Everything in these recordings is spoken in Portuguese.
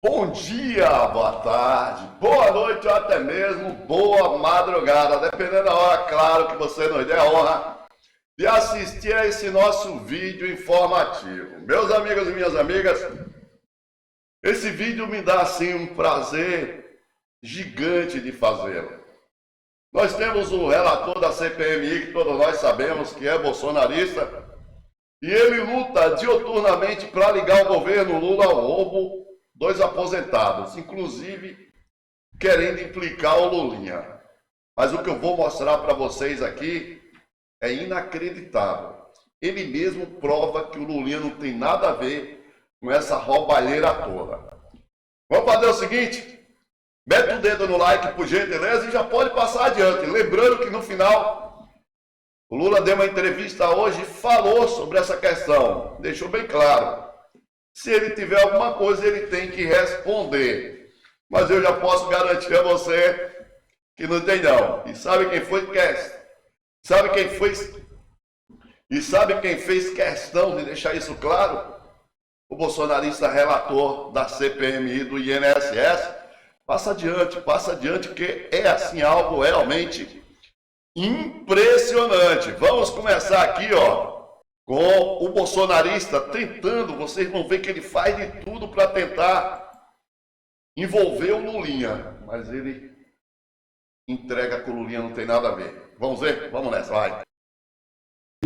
Bom dia, boa tarde, boa noite ou até mesmo boa madrugada, dependendo da hora, claro, que você nos dê a honra de assistir a esse nosso vídeo informativo. Meus amigos e minhas amigas, esse vídeo me dá assim um prazer gigante de fazê-lo. Nós temos o relator da CPMI, que todos nós sabemos que é bolsonarista, e ele luta diuturnamente para ligar o governo Lula ao roubo dos aposentados, inclusive querendo implicar o Lulinha. Mas o que eu vou mostrar para vocês aqui é inacreditável. Ele mesmo prova que o Lulinha não tem nada a ver com essa roubalheira toda. Vamos fazer o seguinte, mete o dedo no like por gentileza e já pode passar adiante. Lembrando que no final, o Lula deu uma entrevista hoje e falou sobre essa questão. Deixou bem claro. Se ele tiver alguma coisa, ele tem que responder. Mas eu já posso garantir a você que não tem não. E sabe quem foi que sabe quem fez questão de deixar isso claro? O bolsonarista relator da CPMI do INSS. Passa adiante, porque é assim algo realmente impressionante. Vamos começar aqui, ó, com o bolsonarista tentando, vocês vão ver que ele faz de tudo para tentar envolver o Lulinha, mas ele entrega que o Lulinha não tem nada a ver. Vamos ver? Vamos nessa, vai. A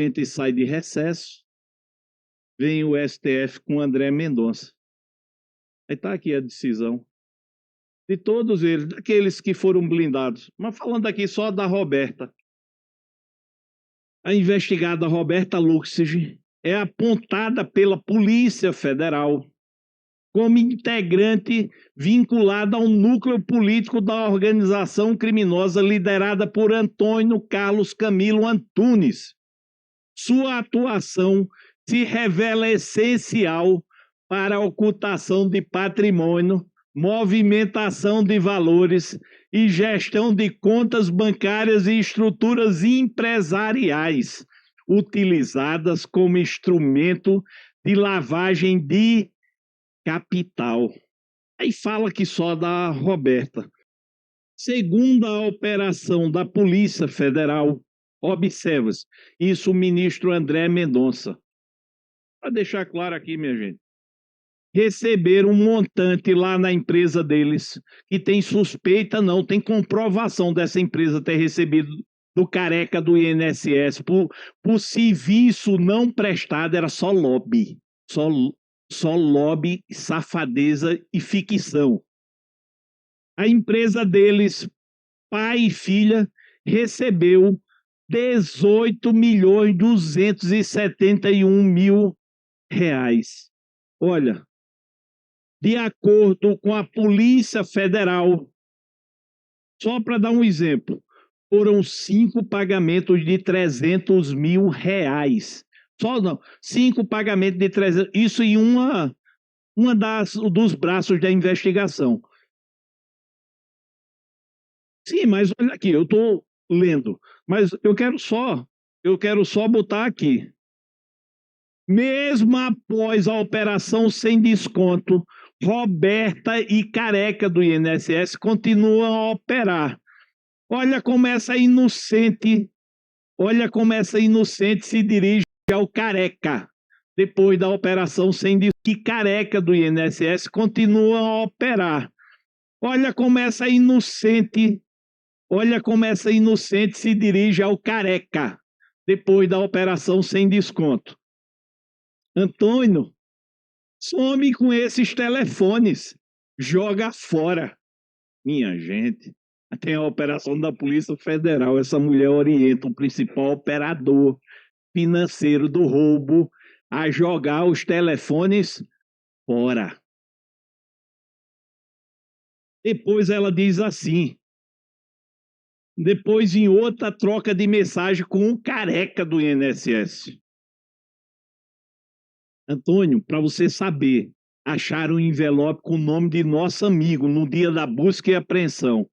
gente sai de recesso, vem o STF com André Mendonça. Aí está aqui a decisão de todos eles, daqueles que foram blindados. Mas falando aqui só da Roberta. A investigada Roberta Luxig é apontada pela Polícia Federal como integrante vinculada ao núcleo político da organização criminosa liderada por Antônio Carlos Camilo Antunes. Sua atuação se revela essencial para a ocultação de patrimônio, movimentação de valores e gestão de contas bancárias e estruturas empresariais utilizadas como instrumento de lavagem de capital. Aí fala que só da Roberta. Segundo a operação da Polícia Federal, observa-se, isso o ministro André Mendonça. Para deixar claro aqui, minha gente, receberam um montante lá na empresa deles, que tem suspeita não, tem comprovação dessa empresa ter recebido do careca do INSS por serviço não prestado, era só lobby, só lobby, safadeza e ficção. A empresa deles, pai e filha, recebeu 18.271.000 reais. Olha, de acordo com a Polícia Federal, só para dar um exemplo, foram 5 pagamentos de 300 mil reais. Só não, 5 pagamentos de 300, isso em uma dos braços da investigação. Sim, mas olha aqui, eu estou lendo, mas eu quero só botar aqui. Mesmo após a operação sem desconto, Roberta e careca do INSS continuam a operar. Olha como essa inocente se dirige ao careca. Depois da operação sem desconto, que careca do INSS continuam a operar. Olha como essa inocente se dirige ao careca. Depois da operação sem desconto. Antônio, some com esses telefones, joga fora. Minha gente, tem a operação da Polícia Federal, essa mulher orienta o principal operador financeiro do roubo a jogar os telefones fora. Depois ela diz assim, depois em outra troca de mensagem com o careca do INSS. Antônio, para você saber, acharam um envelope com o nome de nosso amigo no dia da busca e apreensão.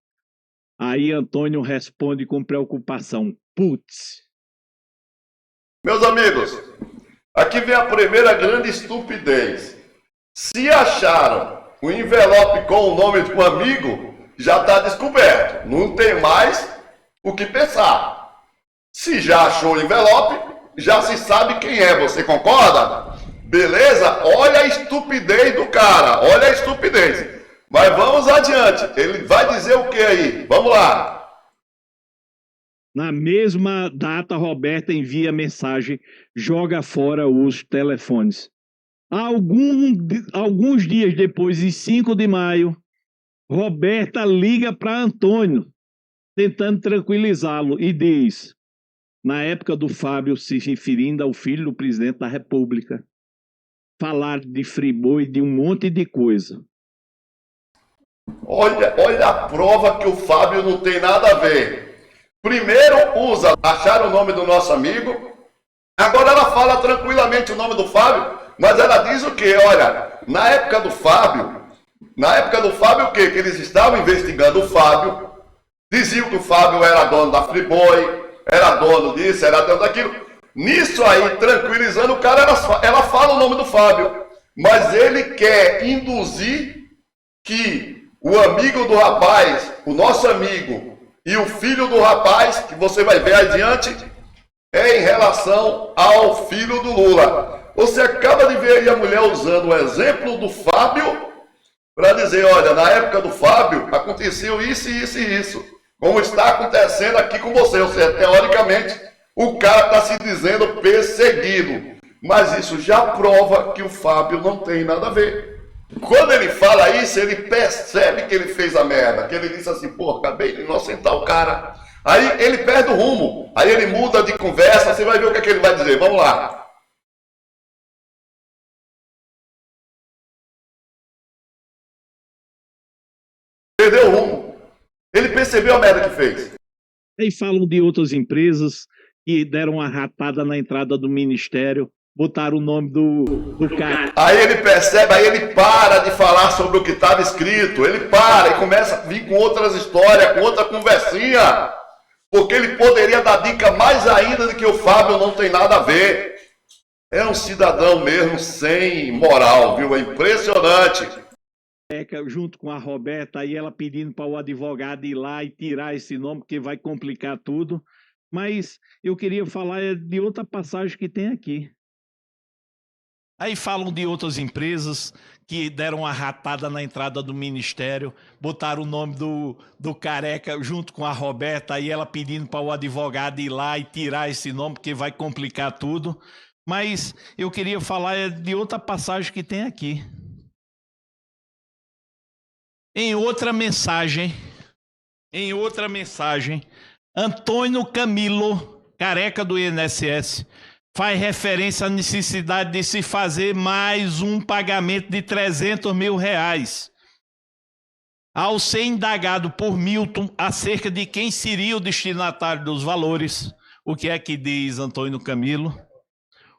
Aí Antônio responde com preocupação. Putz. Meus amigos, aqui vem a primeira grande estupidez. Se acharam o envelope com o nome do amigo já está descoberto. Não tem mais o que pensar. Se já achou o envelope, já se sabe quem é. Você concorda? Beleza? Olha a estupidez do cara. Olha a estupidez. Mas vamos adiante. Ele vai dizer o que aí? Vamos lá. Na mesma data, Roberta envia mensagem, joga fora os telefones. Alguns dias depois, em 5 de maio, Roberta liga para Antônio, tentando tranquilizá-lo, e diz, na época do Fábio, se referindo ao filho do presidente da República, falar de Friboi e de um monte de coisa. Olha a prova que o Fábio não tem nada a ver. Primeiro acharam o nome do nosso amigo, agora ela fala tranquilamente o nome do Fábio, mas ela diz o quê? Olha, na época do Fábio o quê? Que eles estavam investigando o Fábio, diziam que o Fábio era dono da Friboi, era dono disso, era dono daquilo. Nisso aí, tranquilizando o cara, ela fala o nome do Fábio, mas ele quer induzir que o amigo do rapaz, o nosso amigo, e o filho do rapaz, que você vai ver adiante, é em relação ao filho do Lula. Você acaba de ver aí a mulher usando o exemplo do Fábio para dizer, olha, na época do Fábio aconteceu isso, isso e isso. Como está acontecendo aqui com você. Ou seja, teoricamente, o cara está se dizendo perseguido. Mas isso já prova que o Fábio não tem nada a ver. Quando ele fala isso, ele percebe que ele fez a merda, que ele disse assim, pô, acabei de inocentar o cara. Aí ele perde o rumo, aí ele muda de conversa, você vai ver o que é que ele vai dizer. Vamos lá. Perdeu o rumo. Ele percebeu a merda que fez. Aí falam de outras empresas que deram uma ratada na entrada do ministério, botaram o nome do cara. Aí ele percebe, aí ele para de falar sobre o que estava escrito. Ele para e começa a vir com outras histórias, com outra conversinha. Porque ele poderia dar dica mais ainda de que o Fábio não tem nada a ver. É um cidadão mesmo sem moral, viu? É impressionante. Junto com a Roberta, aí ela pedindo para o advogado ir lá e tirar esse nome, porque vai complicar tudo. Mas eu queria falar de outra passagem que tem aqui. Aí falam de outras empresas que deram uma ratada na entrada do ministério, botaram o nome do Careca junto com a Roberta, aí ela pedindo para o advogado ir lá e tirar esse nome, porque vai complicar tudo. Mas eu queria falar de outra passagem que tem aqui. Em outra mensagem, Antônio Camilo, careca do INSS, faz referência à necessidade de se fazer mais um pagamento de R$300 mil. Ao ser indagado por Milton acerca de quem seria o destinatário dos valores, o que é que diz Antônio Camilo?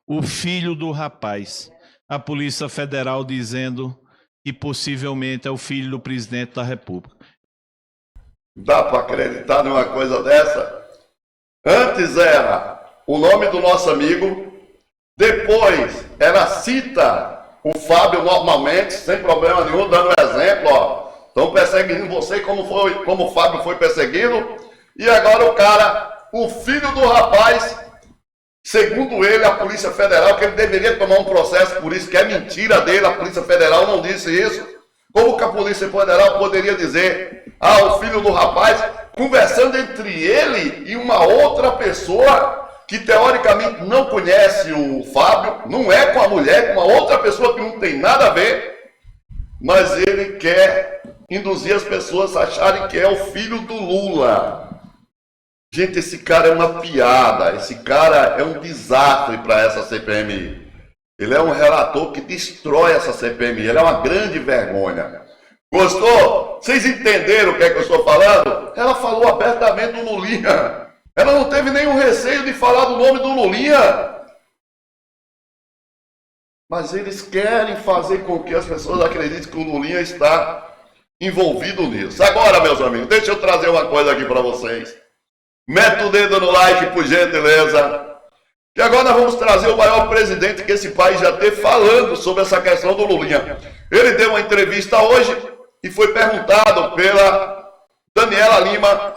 O filho do rapaz. A Polícia Federal dizendo que possivelmente é o filho do presidente da República. Dá para acreditar numa coisa dessa? Antes era o nome do nosso amigo, depois ela cita o Fábio normalmente, sem problema nenhum, dando um exemplo, ó. Estão perseguindo você como o Fábio foi perseguido, e agora o cara, o filho do rapaz, segundo ele, a Polícia Federal, que ele deveria tomar um processo por isso, que é mentira dele, a Polícia Federal não disse isso. Como que a Polícia Federal poderia dizer, o filho do rapaz, conversando entre ele e uma outra pessoa que teoricamente não conhece o Fábio, não é com a mulher, com uma outra pessoa que não tem nada a ver, mas ele quer induzir as pessoas a acharem que é o filho do Lula. Gente, esse cara é uma piada, esse cara é um desastre para essa CPMI. Ele é um relator que destrói essa CPMI, ele é uma grande vergonha. Gostou? Vocês entenderam o que é que eu estou falando? Ela falou abertamente do Lulinha. Ela não teve nenhum receio de falar do nome do Lulinha. Mas eles querem fazer com que as pessoas acreditem que o Lulinha está envolvido nisso. Agora, meus amigos, deixa eu trazer uma coisa aqui para vocês. Mete o dedo no like, por gentileza. E agora nós vamos trazer o maior presidente que esse país já teve falando sobre essa questão do Lulinha. Ele deu uma entrevista hoje e foi perguntado pela Daniela Lima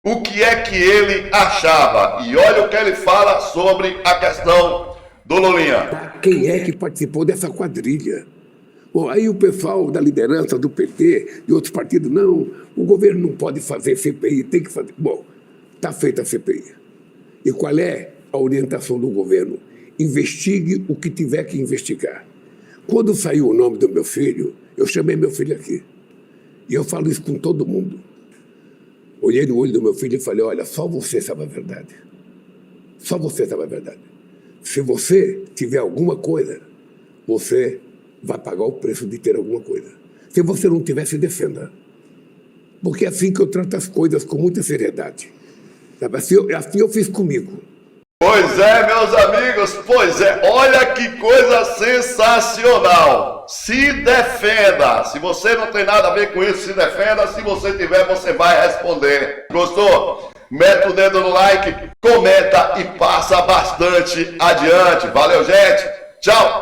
o que é que ele achava. E olha o que ele fala sobre a questão do Lulinha. Quem é que participou dessa quadrilha? Bom, aí o pessoal da liderança do PT e outros partidos, não, o governo não pode fazer CPI, tem que fazer. Bom, está feita a CPI. E qual é a orientação do governo? Investigue o que tiver que investigar. Quando saiu o nome do meu filho, eu chamei meu filho aqui. E eu falo isso com todo mundo. Olhei no olho do meu filho e falei, olha, só você sabe a verdade. Só você sabe a verdade. Se você tiver alguma coisa, você vai pagar o preço de ter alguma coisa. Se você não tiver, se defenda. Porque é assim que eu trato as coisas, com muita seriedade. Sabe? Assim eu fiz comigo. Pois é, meus amigos, pois é. Olha que coisa sensacional. Se defenda. Se você não tem nada a ver com isso, se defenda. Se você tiver, você vai responder. Gostou? Mete o dedo no like, comenta e passa bastante adiante. Valeu, gente. Tchau.